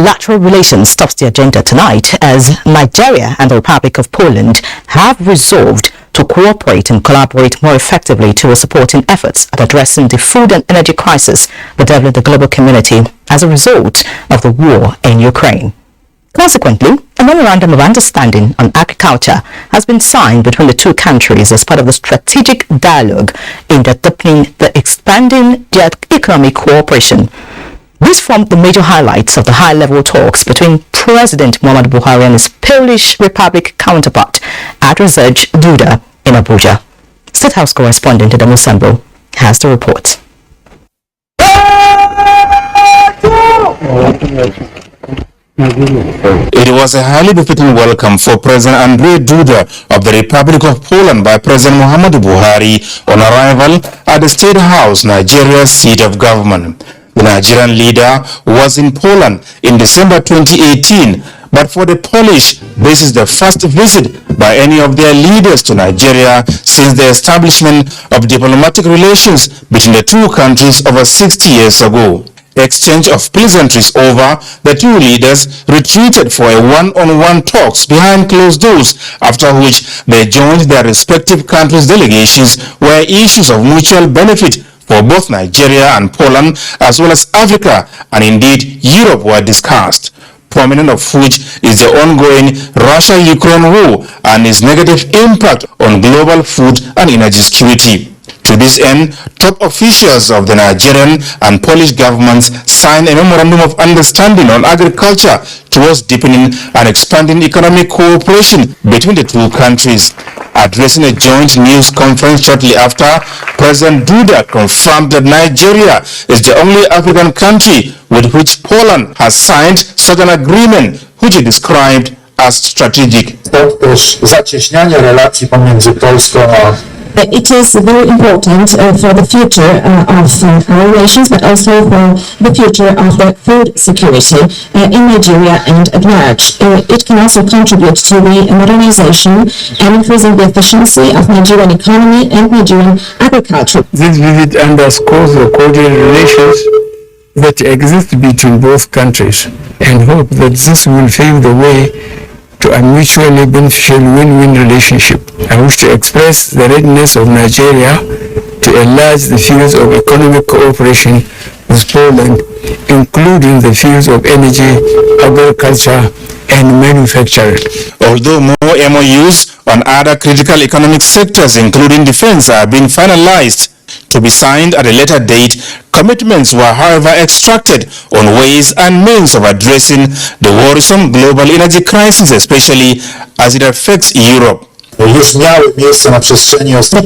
bilateral relations tops the agenda tonight as Nigeria and the Republic of Poland have resolved to cooperate and collaborate more effectively towards supporting efforts at addressing the food and energy crisis bedeviling the global community as a result of the war in Ukraine. Consequently, a memorandum of understanding on agriculture has been signed between the two countries as part of the strategic dialogue aimed at deepening the expanding their economic cooperation. These form the major highlights of the high-level talks between President Muhammadu Buhari and his Polish Republic counterpart, Andrzej Duda, in Abuja. State House correspondent Duda has the report. It was a highly befitting welcome for President Andrzej Duda of the Republic of Poland by President Muhammadu Buhari on arrival at the State House, Nigeria's seat of government. The Nigerian leader was in Poland in December 2018, but for the Polish, this is the first visit by any of their leaders to Nigeria since the establishment of diplomatic relations between the two countries over 60 years ago. Exchange of pleasantries over, the two leaders retreated for a one-on-one talks behind closed doors, after which they joined their respective countries' delegations where issues of mutual benefit for both Nigeria and Poland, as well as Africa and indeed Europe, were discussed, prominent of which is the ongoing Russia-Ukraine war and its negative impact on global food and energy security. To this end, top officials of the Nigerian and Polish governments signed a memorandum of understanding on agriculture towards deepening and expanding economic cooperation between the two countries. Addressing a joint news conference shortly after, President Duda confirmed that Nigeria is the only African country with which Poland has signed such an agreement, which he described as strategic. It is very important for the future of our relations, but also for the future of the food security in Nigeria and at large. It can also contribute to the modernization and increasing the efficiency of Nigerian economy and Nigerian agriculture. This visit underscores the cordial relations that exist between both countries and hope that this will pave the way to a mutually beneficial win-win relationship. I wish to express the readiness of Nigeria to enlarge the fields of economic cooperation with Poland, including the fields of energy, agriculture, and manufacturing. Although more MOUs on other critical economic sectors, including defense, are being finalized to be signed at a later date, commitments were however extracted on ways and means of addressing the worrisome global energy crisis, especially as it affects Europe. The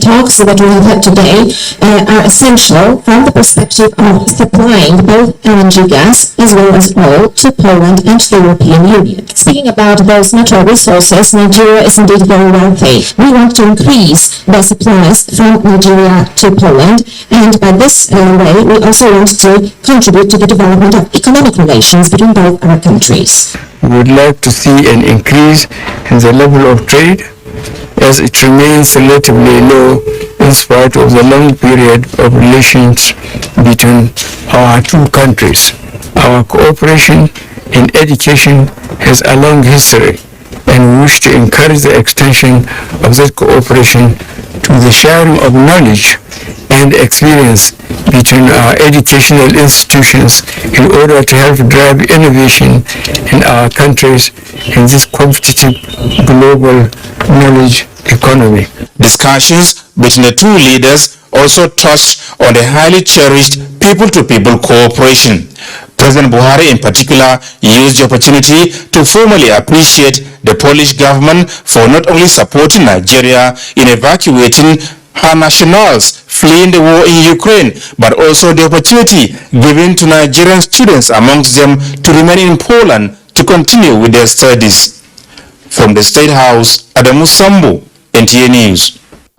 talks that we have had today are essential from the perspective of supplying both LNG gas as well as oil to Poland and the European Union. Speaking about those natural resources, Nigeria is indeed very wealthy. We want to increase the supplies from Nigeria to Poland, and by this way we also want to contribute to the development of economic relations between both our countries. We would like to see an increase in the level of trade, as it remains relatively low in spite of the long period of relations between our two countries. Our cooperation in education has a long history, and we wish to encourage the extension of that cooperation to the sharing of knowledge and experience between our educational institutions in order to help drive innovation in our countries in this competitive global knowledge economy. Discussions between the two leaders also touched on the highly cherished people-to-people cooperation. President Buhari in particular used the opportunity to formally appreciate the Polish government for not only supporting Nigeria in evacuating her nationals fleeing the war in Ukraine, but also the opportunity given to Nigerian students amongst them to remain in Poland to continue with their studies. From the State House, Adamu Sambu, NTA News.